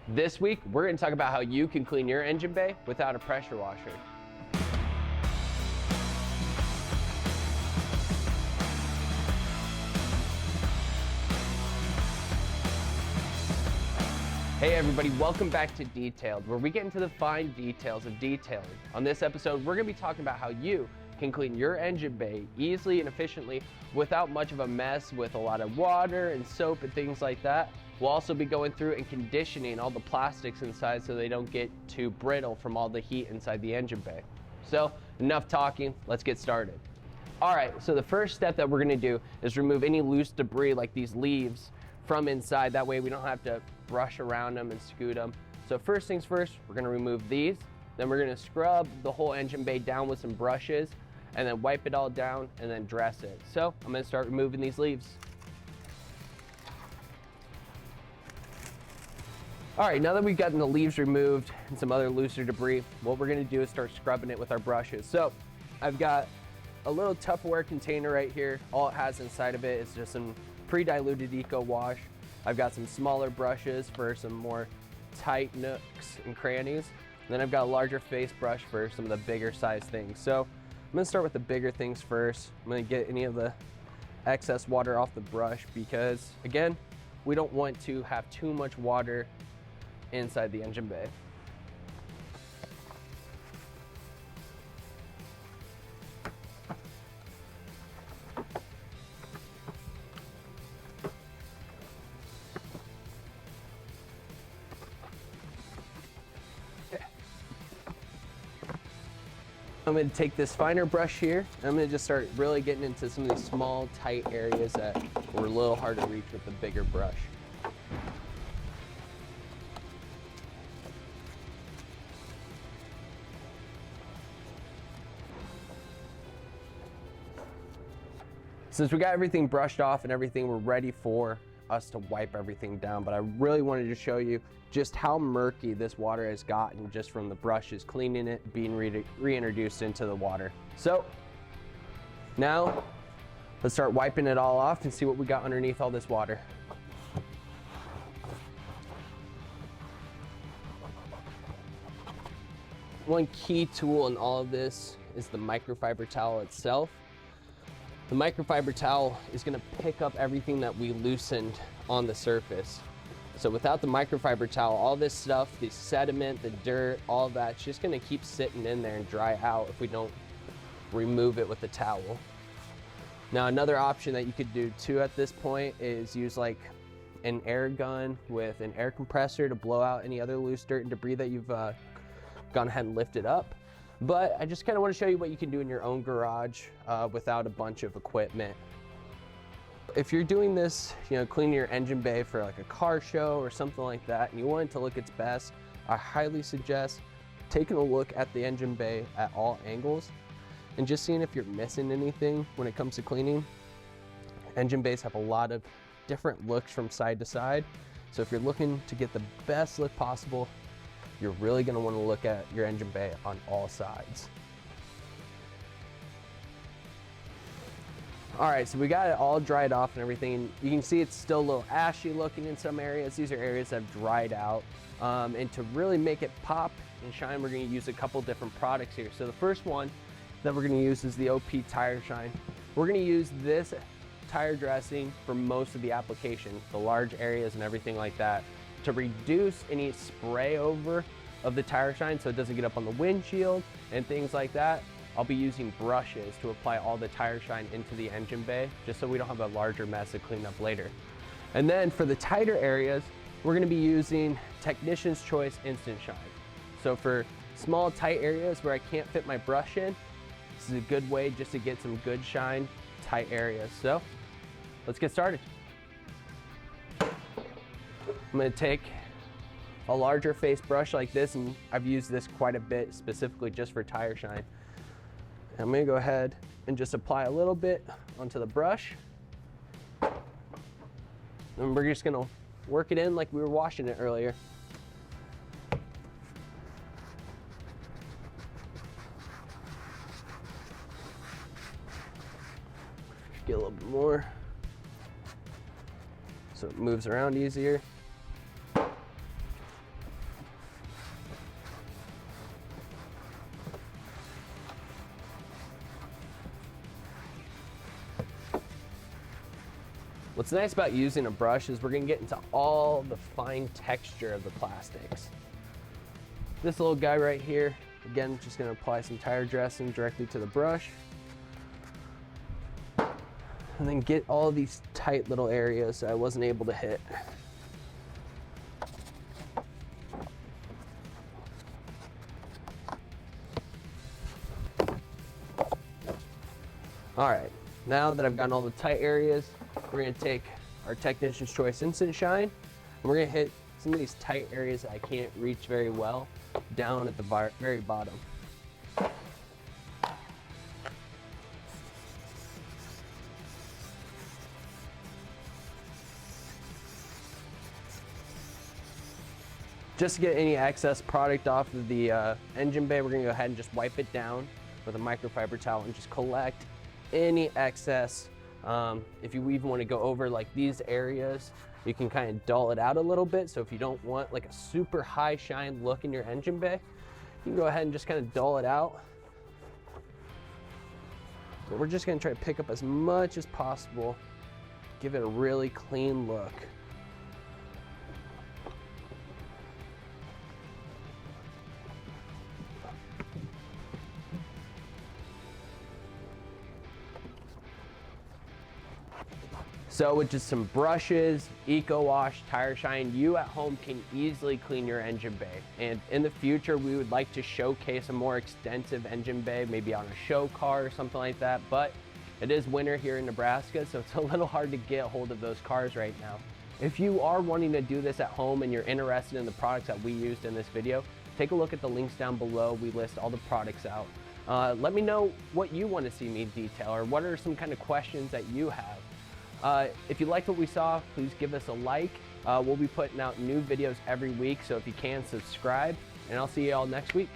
This week, we're going to talk about how you can clean your engine bay without a pressure washer. Hey everybody, welcome back to Detailed, where we get into the fine details of detailing. On this episode, we're going to be talking about how you can clean your engine bay easily and efficiently without much of a mess with a lot of water and soap and things like that. We'll also be going through and conditioning all the plastics inside so they don't get too brittle from all the heat inside the engine bay. So enough talking, let's get started. All right, so the first step that we're going to do is remove any loose debris like these leaves from inside. That way we don't have to brush around them and scoot them. So first things first, we're going to remove these. Then we're going to scrub the whole engine bay down with some brushes and then wipe it all down and then dress it. So I'm going to start removing these leaves. All right, now that we've gotten the leaves removed and some other looser debris, what we're going to do is start scrubbing it with our brushes. So I've got a little Tupperware container right here. All it has inside of it is just some pre-diluted Eco Wash. I've got some smaller brushes for some more tight nooks and crannies. And then I've got a larger face brush for some of the bigger size things. So I'm gonna start with the bigger things first. I'm gonna get any of the excess water off the brush because, again, we don't want to have too much water inside the engine bay. I'm going to take this finer brush here. I'm going to just start really getting into some of these small, tight areas that were a little hard to reach with the bigger brush. Since we got everything brushed off and everything, we're ready for us to wipe everything down, but I really wanted to show you just how murky this water has gotten just from the brushes cleaning it, being reintroduced into the water. So now let's start wiping it all off and see what we got underneath all this water. One key tool in all of this is the microfiber towel itself. The microfiber towel is going to pick up everything that we loosened on the surface. So without the microfiber towel, all this stuff, the sediment, the dirt, all that's just going to keep sitting in there and dry out if we don't remove it with the towel. Now another option that you could do too at this point is use like an air gun with an air compressor to blow out any other loose dirt and debris that you've gone ahead and lifted up. But I just kind of want to show you what you can do in your own garage without a bunch of equipment. If you're doing this, cleaning your engine bay for like a car show or something like that, and you want it to look its best, I highly suggest taking a look at the engine bay at all angles and just seeing if you're missing anything when it comes to cleaning. Engine bays have a lot of different looks from side to side. So if you're looking to get the best look possible, you're really going to want to look at your engine bay on all sides. All right, so we got it all dried off and everything. You can see it's still a little ashy looking in some areas. These are areas that have dried out. And to really make it pop and shine, we're going to use a couple different products here. So the first one that we're going to use is the OP Tire Shine. We're going to use this tire dressing for most of the application, the large areas and everything like that, to reduce any spray over of the tire shine so it doesn't get up on the windshield and things like that. I'll be using brushes to apply all the tire shine into the engine bay just so we don't have a larger mess to clean up later. And then for the tighter areas, we're going to be using Technician's Choice Instant Shine. So for small tight areas where I can't fit my brush in, this is a good way just to get some good shine tight areas. So let's get started. I'm going to take a larger face brush like this, and I've used this quite a bit specifically just for tire shine. I'm going to go ahead and just apply a little bit onto the brush. And we're just going to work it in like we were washing it earlier. Get a little bit more so it moves around easier. What's nice about using a brush is we're gonna get into all the fine texture of the plastics. This little guy right here, again, just gonna apply some tire dressing directly to the brush. And then get all these tight little areas that I wasn't able to hit. All right, now that I've gotten all the tight areas, we're gonna take our Technician's Choice Instant Shine, and we're gonna hit some of these tight areas that I can't reach very well down at the very bottom. Just to get any excess product off of the engine bay, we're gonna go ahead and just wipe it down with a microfiber towel and just collect any excess. If you even want to go over like these areas, you can kind of dull it out a little bit. So if you don't want like a super high shine look in your engine bay, you can go ahead and just kind of dull it out. But we're just gonna try to pick up as much as possible, give it a really clean look. So with just some brushes, Eco Wash, Tire Shine, you at home can easily clean your engine bay. And in the future, we would like to showcase a more extensive engine bay, maybe on a show car or something like that. But it is winter here in Nebraska, so it's a little hard to get a hold of those cars right now. If you are wanting to do this at home and you're interested in the products that we used in this video, take a look at the links down below. We list all the products out. Let me know what you want to see me detail, or what are some kind of questions that you have. If you liked what we saw, please give us a like. We'll be putting out new videos every week, so if you can, subscribe, and I'll see you all next week.